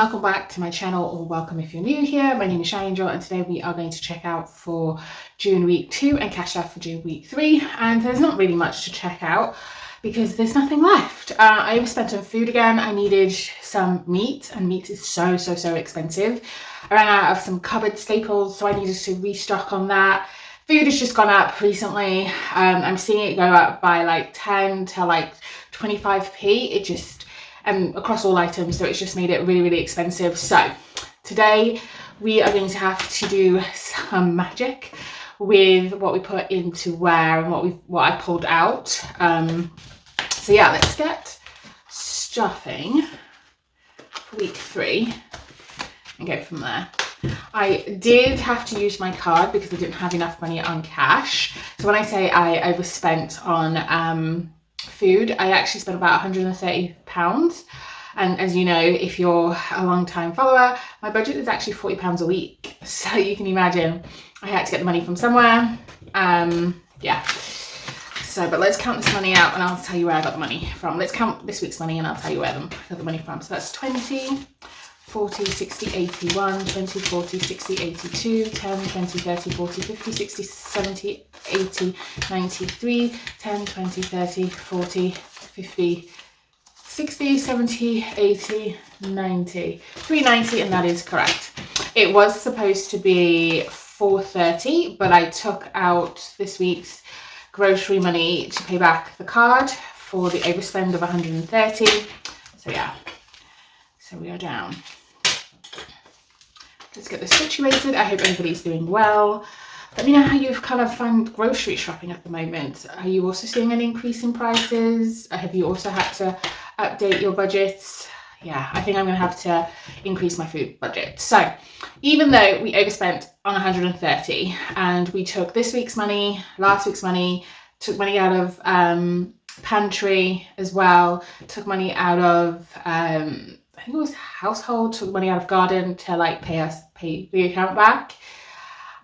welcome back to my channel, or welcome if you're new here. My name is Shy Angel and today we are going to check out for June week 2 and cash out for June week 3, and there's not really much to check out because there's nothing left. I overspent on food again. I needed some meat, and meat is so expensive. I ran out of some cupboard staples, so I needed to restock on that. Food has just gone up recently. I'm seeing it go up by like 10 to like 25p. It just across all items, so it's just made it really expensive. So today we are going to have to do some magic with what we put into where and what I pulled out. So yeah, let's get stuffing for week 3 and go from there. I did have to use my card because I didn't have enough money on cash. So when I say I overspent on food, I actually spent about £130, and as you know, if you're a long time follower, my budget is actually £40 a week, so you can imagine I had to get the money from somewhere. Yeah, so but let's count this money out and I'll tell you where I got the money from. Let's count this week's money and I'll tell you where I got the money from. So that's 20, 40, 60, 81, 20, 40, 60, 82, 10, 20, 30, 40, 50, 60, 70, 80, 93, 10, 20, 30, 40, 50, 60, 70, 80, 90, 390, and that is correct. It was supposed to be 430, but I took out this week's grocery money to pay back the card for the overspend of 130. So yeah, so we are down. Let's get this situated. I hope everybody's doing well. Let me know how you've kind of found grocery shopping at the moment. Are you also seeing an increase in prices? Have you also had to update your budgets? Yeah, I think I'm going to have to increase my food budget. So even though we overspent on 130 and we took this week's money, last week's money, took money out of pantry as well, took money out of I think it was household, took money out of garden to like pay the account back,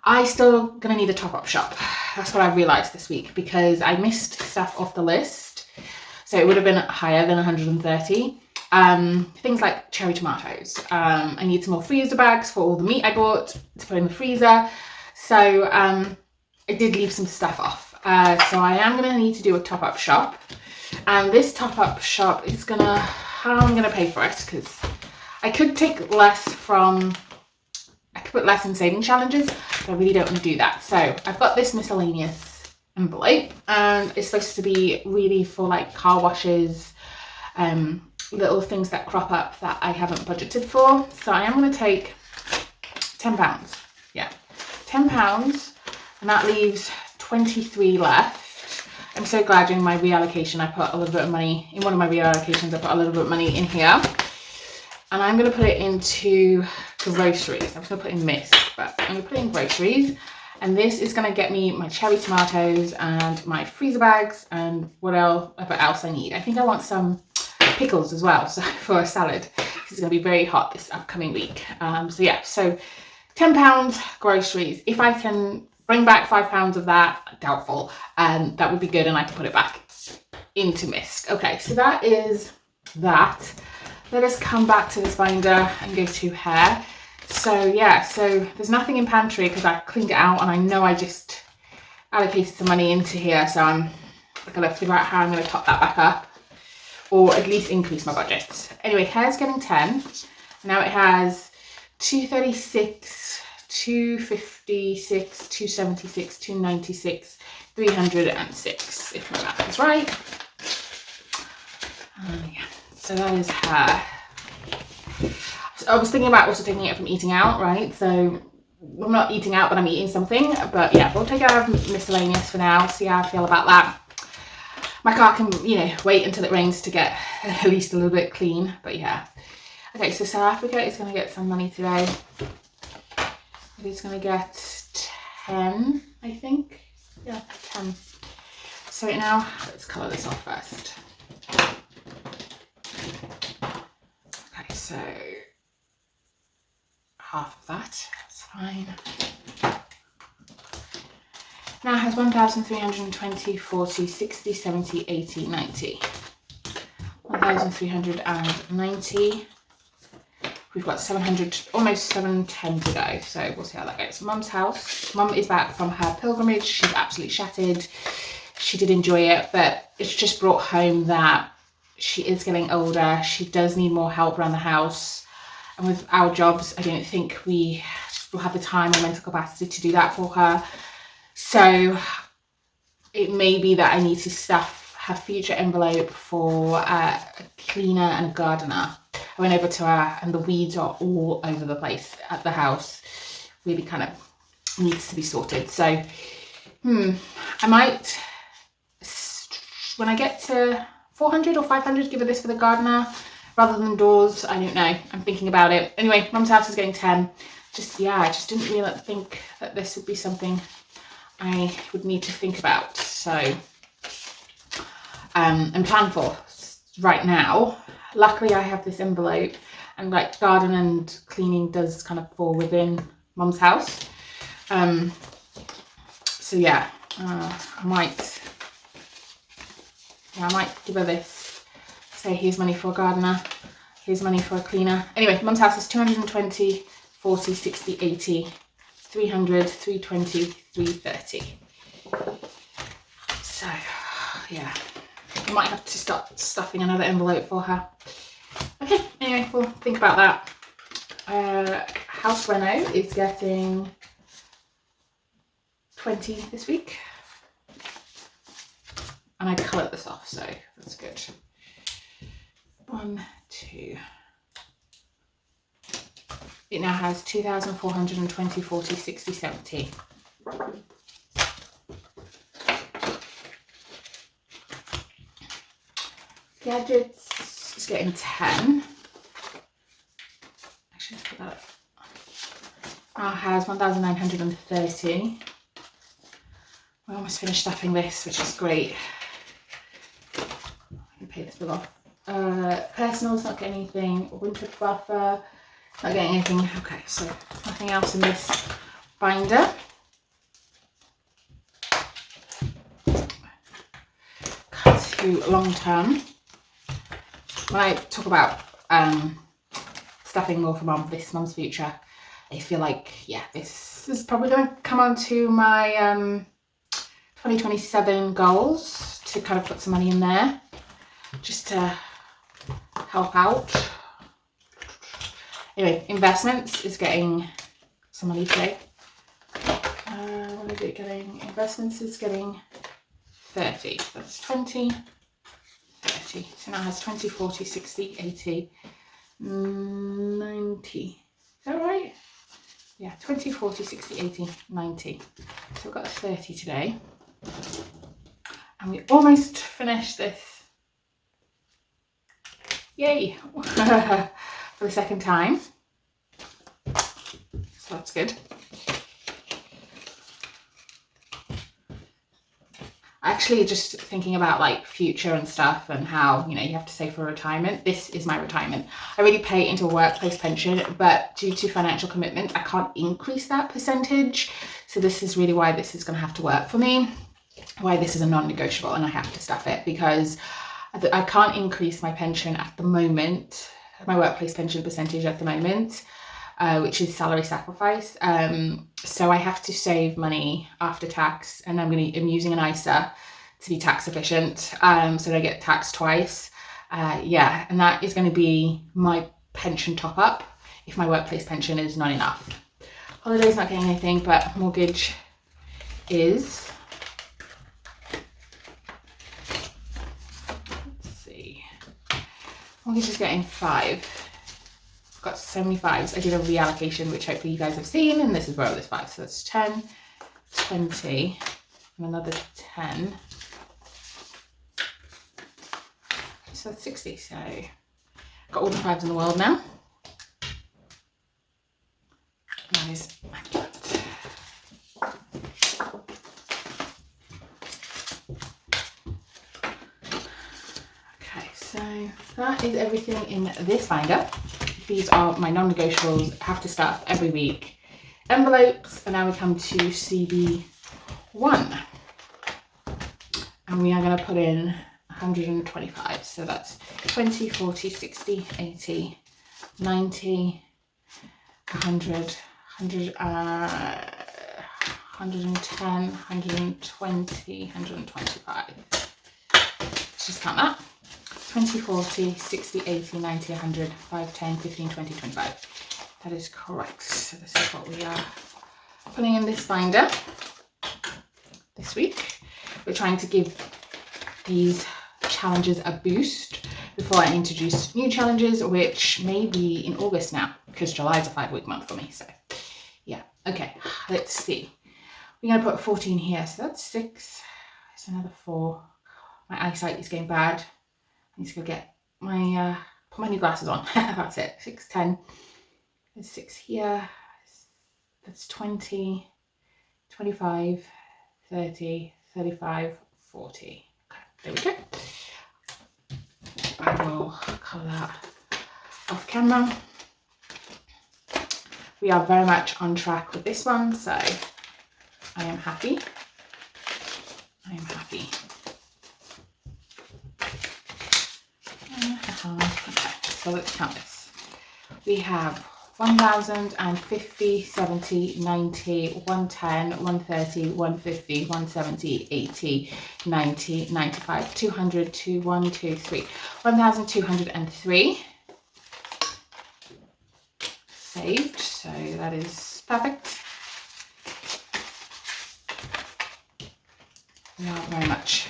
I still gonna need a top-up shop. That's what I realized this week because I missed stuff off the list. So it would have been higher than 130. Things like cherry tomatoes. I need some more freezer bags for all the meat I bought to put in the freezer. So I did leave some stuff off. So I am gonna need to do a top-up shop. And this top-up shop is how I'm gonna pay for it, because I could take less from, I could put less in saving challenges, but I really don't want to do that. So I've got this miscellaneous envelope, and it's supposed to be really for like car washes, little things that crop up that I haven't budgeted for. So I am going to take £10. Yeah, £10, and that leaves 23 left. I'm so glad during my reallocation I put a little bit of money, in one of my reallocations I put a little bit of money in here. And I'm going to put it into groceries. I'm just going to put in mist, but I'm going to put it in groceries. And this is going to get me my cherry tomatoes and my freezer bags and whatever else I need. I think I want some pickles as well, so for a salad, because it's going to be very hot this upcoming week. So yeah, so £10 groceries. If I can bring back £5 of that, doubtful, that would be good, and I can put it back into mist. Okay, so that is that. Let us come back to this binder and go to hair. So yeah, so there's nothing in pantry because I cleaned it out, and I know I just allocated some money into here, so I'm gonna figure out how I'm gonna top that back up, or at least increase my budget. Anyway, hair's getting 10. Now it has 236, 256, 276, 296, 306, if my math is right. Yeah. So that is hair. So I was thinking about also taking it from eating out, right? So I'm not eating out, but I'm eating something. But yeah, we'll take it out of miscellaneous for now, see how I feel about that. My car can, wait until it rains to get at least a little bit clean. But yeah. Okay, so South Africa is going to get some money today. It is going to get 10, I think. Yeah, 10. So right now, let's colour this off first. Okay, so half of that, that's fine. Now it has 1,320, 40, 60, 70, 80, 90. 1,390, We've got 700, almost 710 to go, so we'll see how that goes. Mum's house. Mum is back from her pilgrimage. She's absolutely shattered. She did enjoy it, but it's just brought home that she is getting older. She does need more help around the house. And with our jobs, I don't think we will have the time or mental capacity to do that for her. So it may be that I need to stuff her future envelope for a cleaner and a gardener. I went over to her and the weeds are all over the place at the house. Really kind of needs to be sorted. So I might, when I get to 400 or 500, give her this for the gardener rather than doors. I don't know. I'm thinking about it. Anyway, Mum's house is getting 10. I just didn't really think that this would be something I would need to think about. So and plan for right now. Luckily I have this envelope, and like garden and cleaning does kind of fall within Mum's house. So yeah, I might give her this, say here's money for a gardener, here's money for a cleaner. Anyway, Mum's house is 220, 40, 60, 80, 300, 320, 330. So yeah, I might have to start stuffing another envelope for her. Okay, anyway, we'll think about that. House reno is getting 20 this week. And I coloured this off, so that's good. 1, 2. It now has 2,420, 40, 60, 70. Gadgets is getting 10. Actually, let's put that up. Has 1,930. We're almost finished stuffing this, which is great. I can pay this bill off. Personal's not getting anything. Winter buffer, not getting anything. Okay, so nothing else in this binder. Cut to long term. When I talk about stuffing more for this Mum's future, I feel like, yeah, this is probably going to come onto my 2027 goals, to kind of put some money in there just to help out. Anyway, investments is getting some money today. What is it getting? Investments is getting 30. That's 20, 30. So now it has 20, 40, 60, 80, 90. Is that right? Yeah, 20, 40, 60, 80, 90. So we've got 30 today. And we almost finished this. Yay! For the second time. So that's good. Actually, just thinking about like future and stuff, and how, you know, you have to save for retirement. This is my retirement. I already pay into a workplace pension, but due to financial commitment, I can't increase that percentage. So this is really why this is going to have to work for me. Why this is a non-negotiable, and I have to stuff it, because I can't increase my pension at the moment, my workplace pension percentage at the moment, which is salary sacrifice. So I have to save money after tax, and I'm using an ISA to be tax efficient, so that I get taxed twice. Yeah, and that is going to be my pension top up if my workplace pension is not enough. Holiday's not getting anything, but mortgage is. Mortgage is getting 5. I've got so many 5s. I did a reallocation, which hopefully you guys have seen, and this is where all this 5. So that's 10, 20, and another 10. So that's 60. So I've got all the 5s in the world now. That is accurate. So that is everything in this binder. These are my non-negotiables. I have to stuff every week. Envelopes, and now we come to CB1. And we are going to put in 125. So that's 20, 40, 60, 80, 90, 100, 100, 110, 120, 125. Let's just count that. 20, 40, 60, 80, 90, 100, 5, 10, 15, 20, 25. That is correct. So this is what we are putting in this binder this week. We're trying to give these challenges a boost before I introduce new challenges, which may be in August now, because July is a 5-week month for me. So yeah, okay, let's see. We're going to put 14 here, so that's 6. There's another 4. My eyesight is getting bad. I need to go get my put my new glasses on. That's it. 6, 10. There's 6 here. That's 20, 25, 30, 35, 40. Okay, there we go. I will colour that off camera. We are very much on track with this one, so I am happy. I am happy. Okay, so let's count this. We have 1,050, 70, 90, 110, 130, 150, 170, 80, 90, 95, 200, 2, 1, 2, 3. 1,203 saved, so that is perfect. We are very much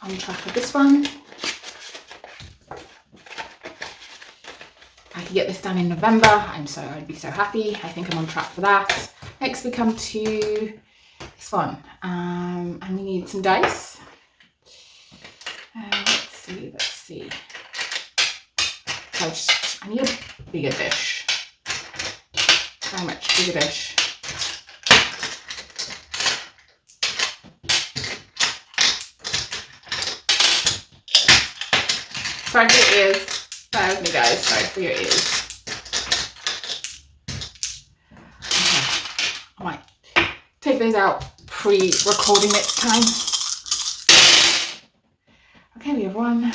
on track with this one. I can get this done in November. I'd be so happy. I think I'm on track for that. Next we come to this one, and we need some dice. Let's see. So I need a bigger dish. Very much bigger dish. Sorry for your ears. Bear with me, guys. Sorry for your ears. Okay. I might take those out pre-recording next time. Okay, we have 1,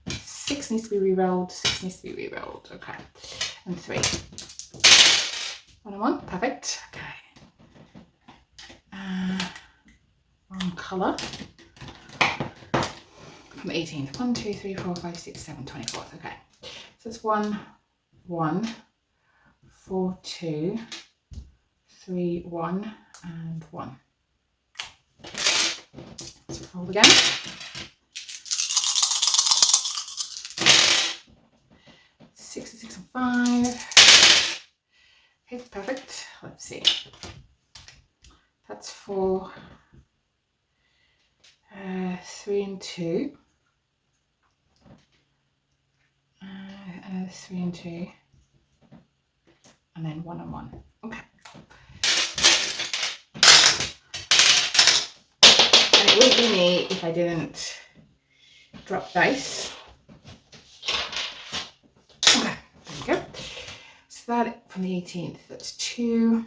6 needs to be re-rolled, 6 needs to be re-rolled. Okay, and 3. 1 and 1, perfect. Okay. Wrong colour. From the 18th. 1, 2, 3, 4, 5, 6, 7, 24th. Okay. So it's 1, 1, 4, 2, 3, 1, and 1. Let's roll again. 6 and 6 and 5. Okay, perfect. Let's see. That's 4, 3 and 2. 3 and 2, and then 1 and 1. Okay. And it would be me if I didn't drop dice. Okay, there we go. So that from the 18th, that's 2,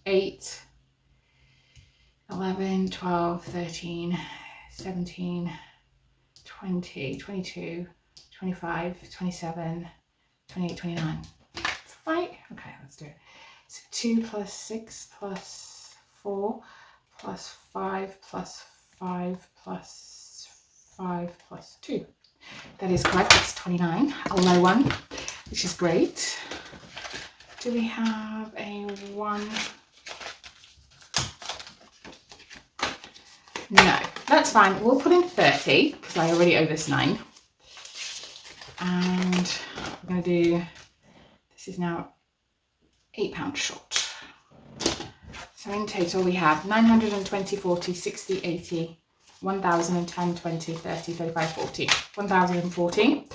8, 11, 12, 13, 17, 20, 22, 25, 27, 28, 29. Right? Okay, let's do it. So 2 plus 6 plus 4 plus 5 plus 5 plus 5 plus 2. That is correct. It's 29. A low one, which is great. Do we have a 1? No, that's fine. We'll put in 30 because I already owe this 9. And we're going to do, this is now £8 short. So in total we have 920, 40, 60, 80, 1,010, 20, 30, 35, 40. 1,040.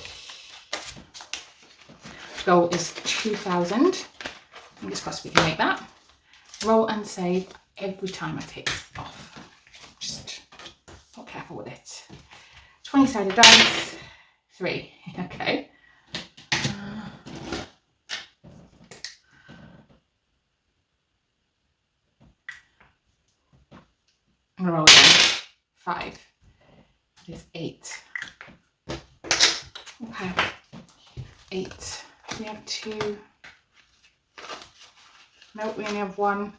Goal is 2,000. Fingers crossed we can make that. Roll and save every time I take this off. Just not careful with it. 20-sided dice. 3. Okay. I'm gonna roll again. 5. That is 8. Okay. 8. We have 2. Nope, we only have 1.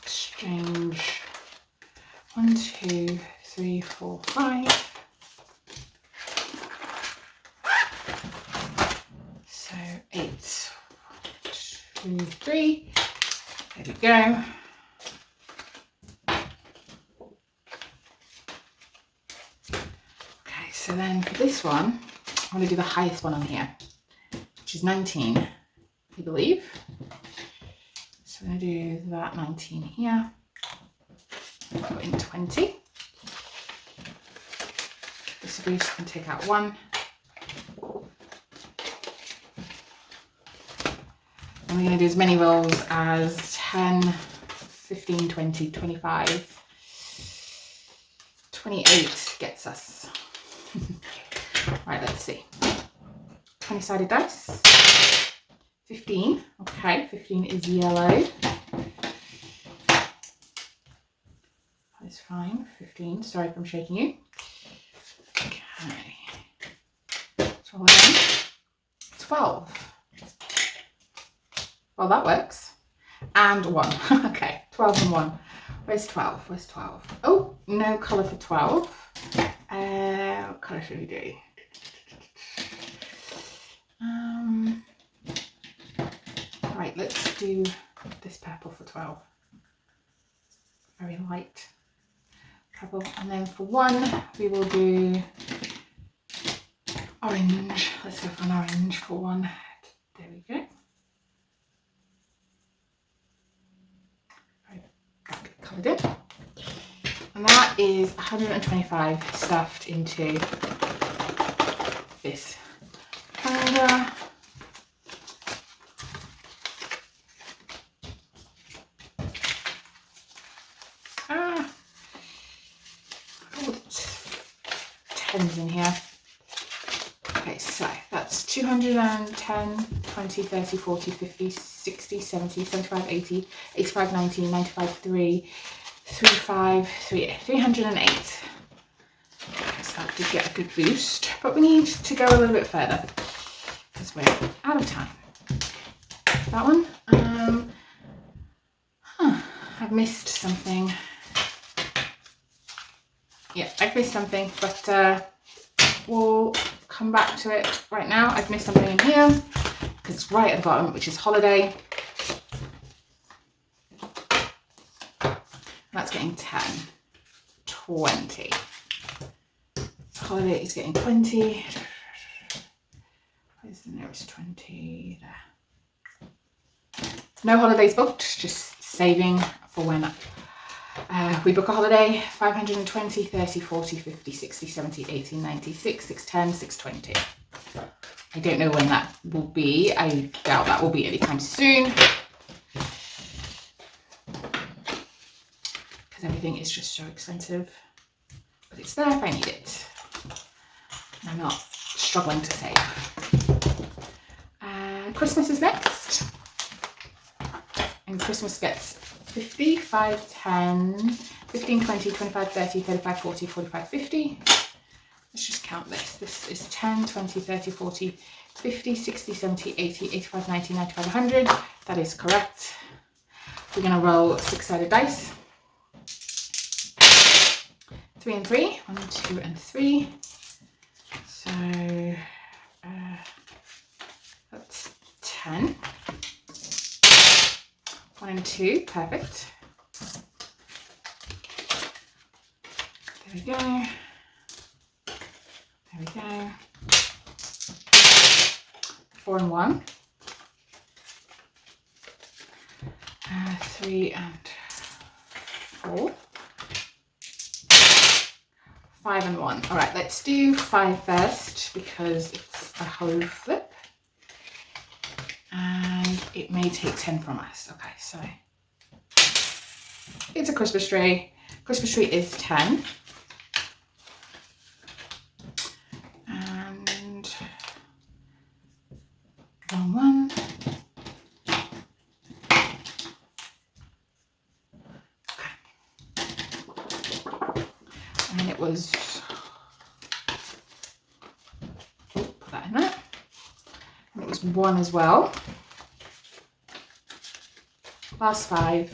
Exchange 1, 2, 3, 4, 5. So 8, 2, 3. There we go. Okay, so then for this one, I'm going to do the highest one on here, which is 19, I believe. So I'm going to do that 19 here. Put in 20. This a boost and take out 1. And we're going to do as many rolls as 10, 15, 20, 25, 28 gets us. Right, let's see. 20-sided dice. 15. Okay, 15 is yellow. That's fine. 15. Sorry if I'm shaking you. Okay. So again, 12. Well, that works. And 1. Okay, 12 and 1. Where's 12? Where's 12? Oh, no colour for 12. What colour should we do? Right, let's do this purple for 12. Very light purple. And then for 1, we will do orange. Let's go for an orange for 1. There we go. Coloured in. And that is 125 stuffed into this calendar. Tens in here. Okay, so that's 210, 20, 30, 40, 50, 60, 70, 75, 80, 85, 90, 95, 3, 35, 308. So that did get a good boost, but we need to go a little bit further because we're out of time. That one, I've missed something. Yeah, I've missed something, but we'll come back to it right now. I've missed something in here because it's right at the bottom, which is holiday. That's getting 10, 20. Holiday is getting 20. Where's the nearest 20? There. No holidays booked, just saving for when we book a holiday. 520, 30, 40, 50, 60, 70, 80, 90, 610, 620. I don't know when that will be. I doubt that will be anytime soon, because everything is just so expensive. But it's there if I need it. I'm not struggling to save. Christmas is next. And Christmas gets 50, 5, 10, 15, 20, 25, 30, 35, 40, 45, 50. Let's just count this. This is 10, 20, 30, 40, 50, 60, 70, 80, 85, 90, 95, 100. That is correct. We're going to roll 6-sided dice. 3 and 3. 1, 2 and 3. So that's 10. 1 and 2. Perfect. There we go. There we go. 4 and 1. 3 and 4. 5 and 1. All right, let's do 5 first because it's a whole flip. And it may take 10 from us. Okay, so it's a Christmas tree. Christmas tree is 10. And wrong one. Okay. And it was is 1 as well. Last 5.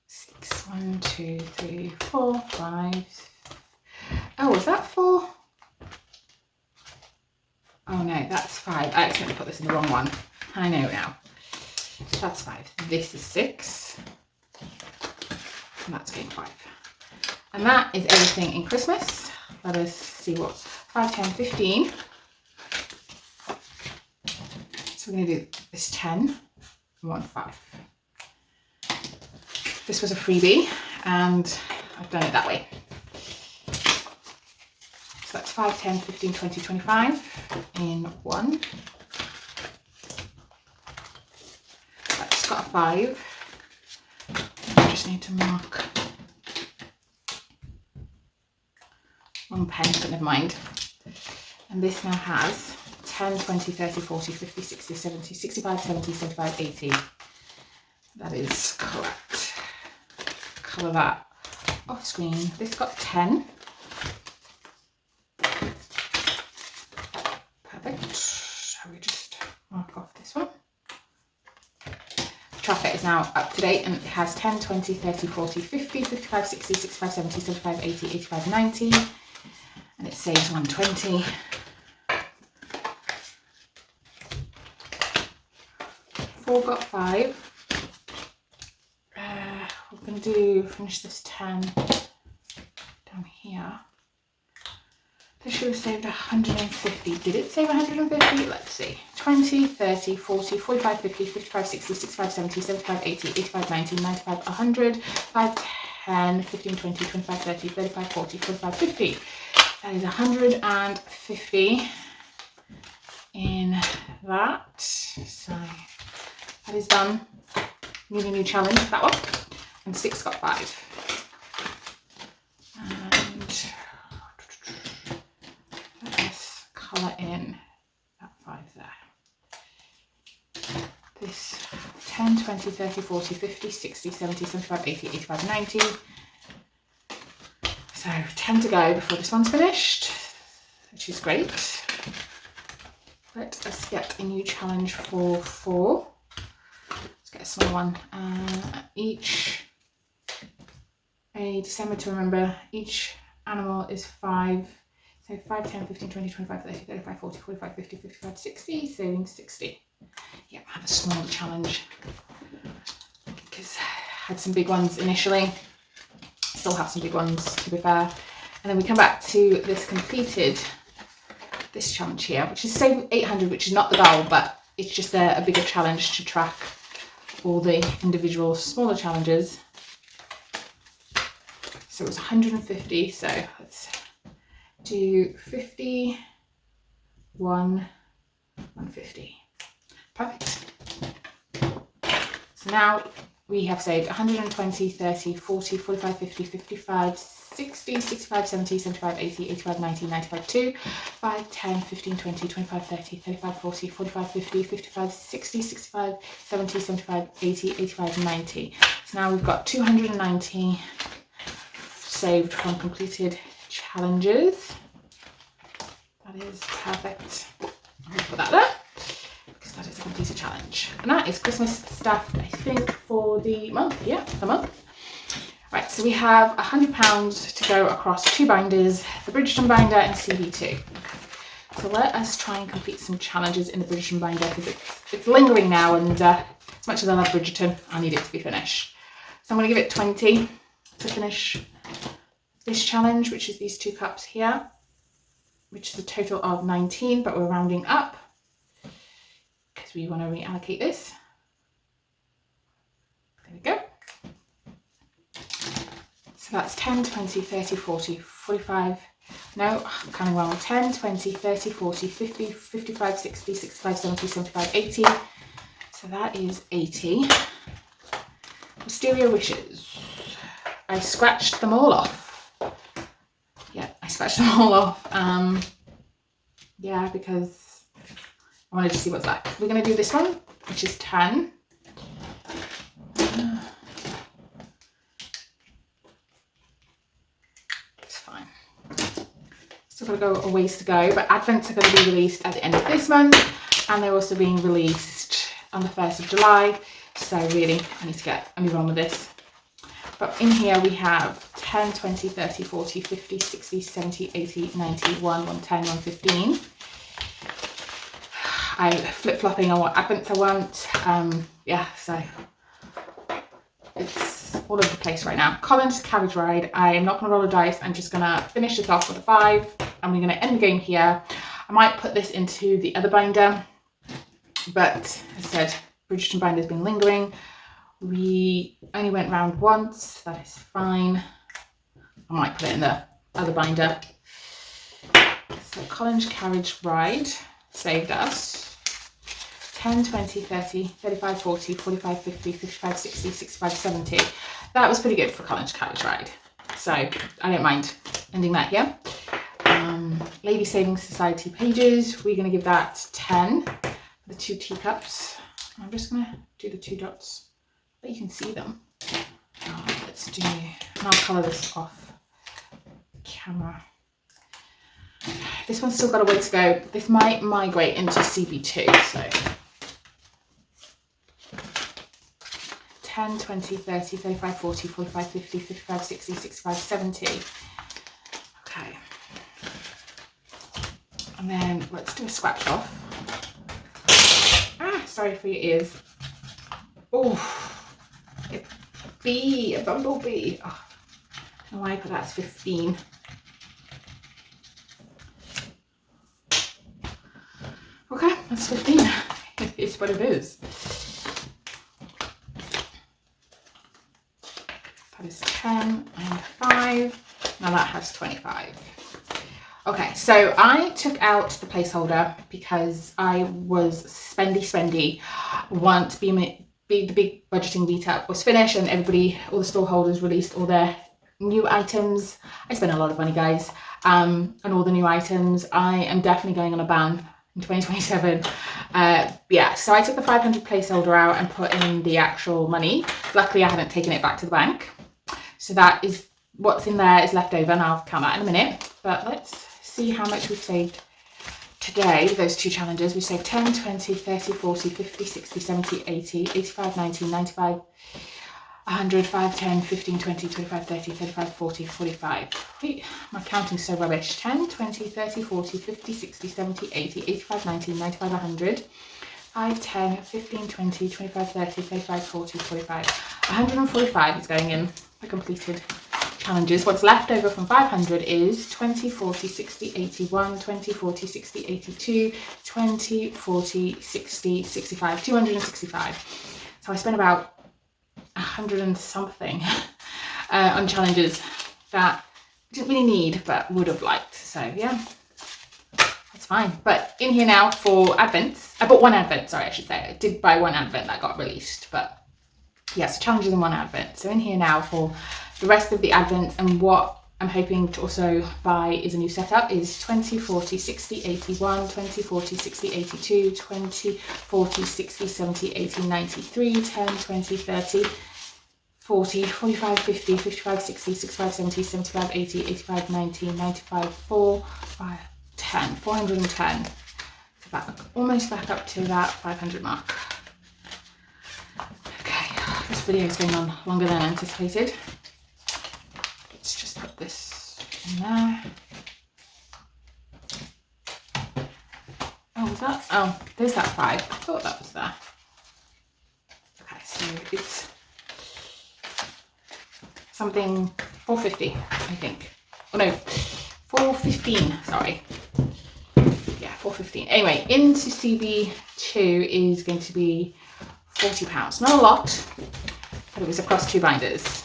6. 1, 2, 3, 4, 5. Oh, is that 4? Oh no, that's 5. I accidentally put this in the wrong one. I know now. That's 5. This is 6. And that's game 5. And that is everything in Christmas. Let us see what 5, 10, 15. So we're going to do this 10 and 1, 5. This was a freebie and I've done it that way. So that's 5, 10, 15, 20, 25 in 1. That's got a 5. I just need to mark 1 pen, but never mind. And this now has 10, 20, 30, 40, 50, 60, 70, 65, 70, 75, 80. That is correct. Colour that off screen. This got 10. Perfect. So we just mark off this one. Tracker is now up to date and it has 10, 20, 30, 40, 50, 55, 60, 65, 70, 75, 80, 85, 90. And it saves 120. Four got 5. We're going to finish this 10 down here. This should have saved 150. Did it save 150? Let's see. 20, 30, 40, 45, 50, 55, 60, 65, 70, 75, 80, 85, 90, 95, 100, 5, 10, 15, 20, 25, 30, 35, 40, 45, 50. That is 150 in that. So that is done. Need a new challenge for that one. And 6 got 5. And let's colour in that 5 there. This 10, 20, 30, 40, 50, 60, 70, 75, 80, 85, 90. So 10 to go before this one's finished, which is great. Let us get a new challenge for 4. Let's get a small one. Each, a December to remember, each animal is 5. So 5, 10, 15, 20, 25, 30, 35, 40, 45, 50, 55, 60, saving 60. Yeah, have a small challenge because I had some big ones initially. Still have some big ones to be fair. And then we come back to this completed, this challenge here, which is save 800, which is not the goal, but it's just a bigger challenge to track all the individual smaller challenges. So it was 150, so let's do 50, 150. Perfect. So now we have saved 120, 30, 40, 45, 50, 55, 60, 65, 70, 75, 80, 85, 90, 95, 2, 5, 10, 15, 20, 25, 30, 35, 40, 45, 50, 55, 60, 65, 70, 75, 80, 85, 90. So now we've got 290 saved from completed challenges. That is perfect. I'm going to put that there because that is a completed challenge. And that is Christmas stuffed, I think, for the month. Yeah, the month. Right, so we have £100 to go across 2 binders, the Bridgerton binder and CB2. So let us try and complete some challenges in the Bridgerton binder because it's lingering now, and as much as I love Bridgerton, I need it to be finished. So I'm going to give it 20 to finish this challenge, which is these 2 cups here, which is a total of 19, but we're rounding up because we want to reallocate this. There we go. So that's 10, 20, 30, 40, 45, no, I'm counting wrong, 10, 20, 30, 40, 50, 55, 60, 65, 70, 75, 80. So that is 80. Wisteria Wishes. I scratched them all off. Yeah, I scratched them all off. Yeah, because I wanted to see what's left. We're going to do this one, which is 10. Still got to go a ways to go, but Advents are going to be released at the end of this month, and they're also being released on the 1st of July. So really, I need to get a move on with this. But in here we have 10, 20, 30, 40, 50, 60, 70, 80, 90, 1, 110, 115. I'm flip-flopping on what Advents I want. Yeah, so it's all over the place right now. Collins Carriage Ride. I am not going to roll a dice. I'm just going to finish this off with a 5. And we're going to end the game here. I might put this into the other binder. But as I said, Bridgerton binder has been lingering. We only went round once. That is fine. I might put it in the other binder. So Collins Carriage Ride saved us 10, 20, 30, 35, 40, 45, 50, 55, 60, 65, 70. That was pretty good for Collins Carriage Ride. So I don't mind ending that here. Lady Savings Society pages, we're going to give that 10 for the 2 teacups. I'm just going to do the 2 dots, but you can see them. Let's do, and I'll colour this off camera. This one's still got a way to go. This might migrate into CB2, so 10, 20, 30, 35, 40, 45, 50, 55, 60, 65, 70. Okay. And then let's do a scratch off. Ah, sorry for your ears. Oh, a bee, a bumblebee. Oh, I don't know why I put that as 15. Okay, that's 15. It's what it is. That is 10 and 5. Now that has 25. Okay, so I took out the placeholder because I was spendy. Want to be the big budgeting meetup was finished and everybody, all the store holders released all their new items. I spent a lot of money, guys, and all the new items. I am definitely going on a ban in 2027. Yeah, so I took the 500 placeholder out and put in the actual money. Luckily, I hadn't taken it back to the bank. So that is what's in there is left over, and I'll count that in a minute. But let's see how much we've saved today. Those 2 challenges, we saved 10, 20, 30, 40, 50, 60, 70, 80, 85, 90, 95, 100, 5, 10, 15, 20, 25, 30, 35, 40, 45. Wait, my counting's so rubbish. 10, 20, 30, 40, 50, 60, 70, 80, 85, 90, 95, 100. 5, 10, 15, 20, 25, 30, 35, 40, 45. 145 is going in the completed challenges. What's left over from 500 is 20, 40, 60, 81, 20, 40, 60, 82, 20, 40, 60, 65, 265. So I spent about 100 and something on challenges that I didn't really need but would have liked. So yeah, that's fine. But in here now for Advents, I bought 1 Advent, sorry, I should say. I did buy 1 Advent that got released, but yes, challenges in 1 Advent. So in here now for the rest of the Advents, and what I'm hoping to also buy is a new setup, is 20, 40, 60, 81, 20, 40, 60, 82, 20, 40, 60, 70, 80, 93, 10, 20, 30, 40, 45, 50, 55, 60, 65, 70, 75, 80, 85, 90, 95, 4, 5, 10, 410. So back, almost back up to that 500 mark. Okay, this video is going on longer than anticipated. Let's just put this in there. Oh, was that? Oh, there's that 5. I thought that was there. Okay, so it's something 450, I think. Oh no, 415, sorry. Yeah, 415. Anyway, into CB2 is going to be £40. Not a lot, but it was across 2 binders.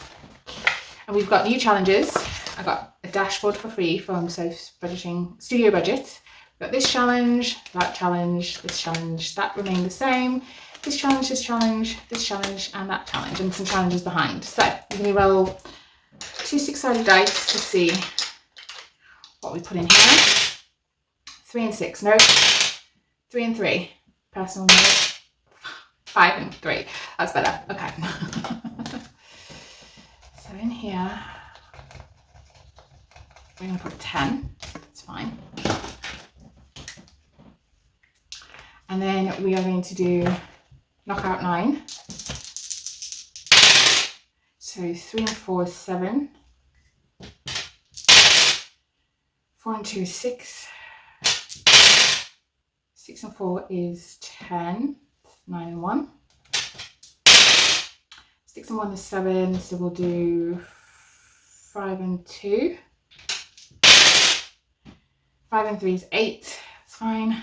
And we've got new challenges. I got a dashboard for free from Budgeting Studio Budget. We've got this challenge, that challenge, this challenge, that remained the same. This challenge, this challenge, this challenge, and that challenge, and some challenges behind. So we're going to roll 2 6-sided dice to see what we put in here. 3 and 6, no. 3 and 3, personal note. 5 and 3, that's better, okay. So in here, we're going to put 10, that's fine. fine. And then we are going to do knockout 9. So 3 and 4 is 7. 4 and 2 is 6. 6 and 4 is 10. 9 and 1. 6 and 1 is 7. So we'll do 5 and 2. 5 and 3 is 8. That's fine.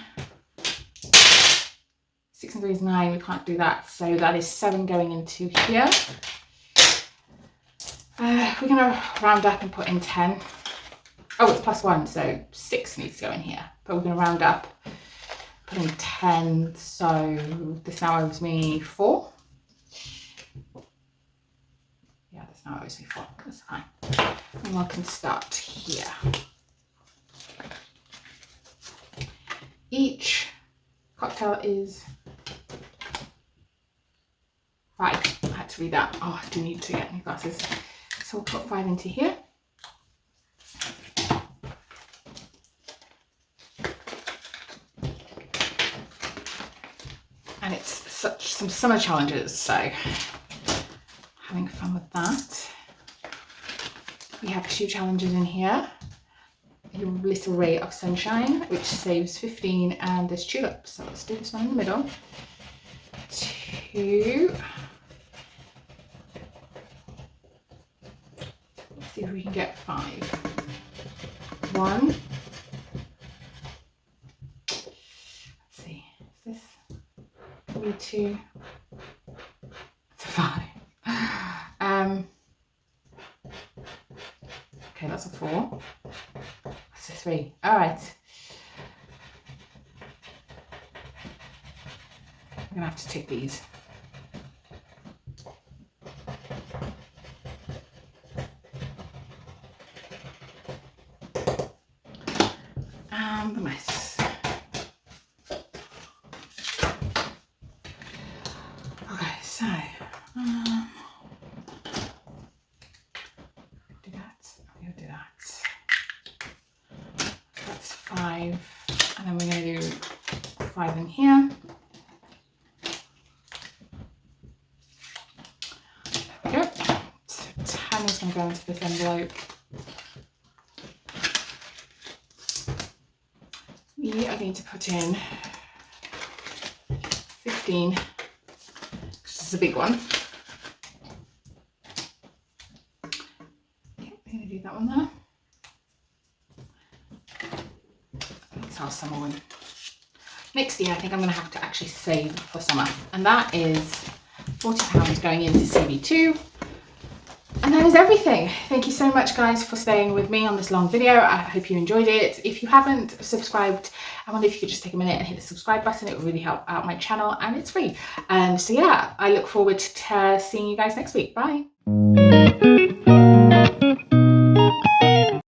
6 and 3 is 9. We can't do that. So that is 7 going into here. We're going to round up and put in 10. Oh, it's plus 1, so 6 needs to go in here. But we're going to round up, put in 10. So this now owes me 4. Yeah, this now owes me 4. That's fine. And I can start here. Each cocktail is 5. I had to read that. Oh, I do need to get new glasses. So we'll put 5 into here. And it's such some summer challenges, so having fun with that. We have 2 challenges in here. Your little ray of sunshine, which saves 15, and there's tulips. So let's do this one in the middle. 2. Let's see if we can get 5. 1. Let's see, is this 2? It's a 5. Okay, that's a 4. That's a 3. All right. I'm gonna have to take these. And the mess. Okay, so do that. We'll do that. That's 5, and then we're going to do 5 in here. There we go. So 10 is going to go into this envelope. We are going to put in 15. This is a big one. Okay, I'm going to do that one there. That's our summer one. Next year, I think I'm going to have to actually save for summer, and that is £40 going into CB2. And that is everything. Thank you so much, guys, for staying with me on this long video. I hope you enjoyed it. If you haven't subscribed, I wonder if you could just take a minute and hit the subscribe button. It would really help out my channel, and it's free. So yeah, I look forward to seeing you guys next week. Bye.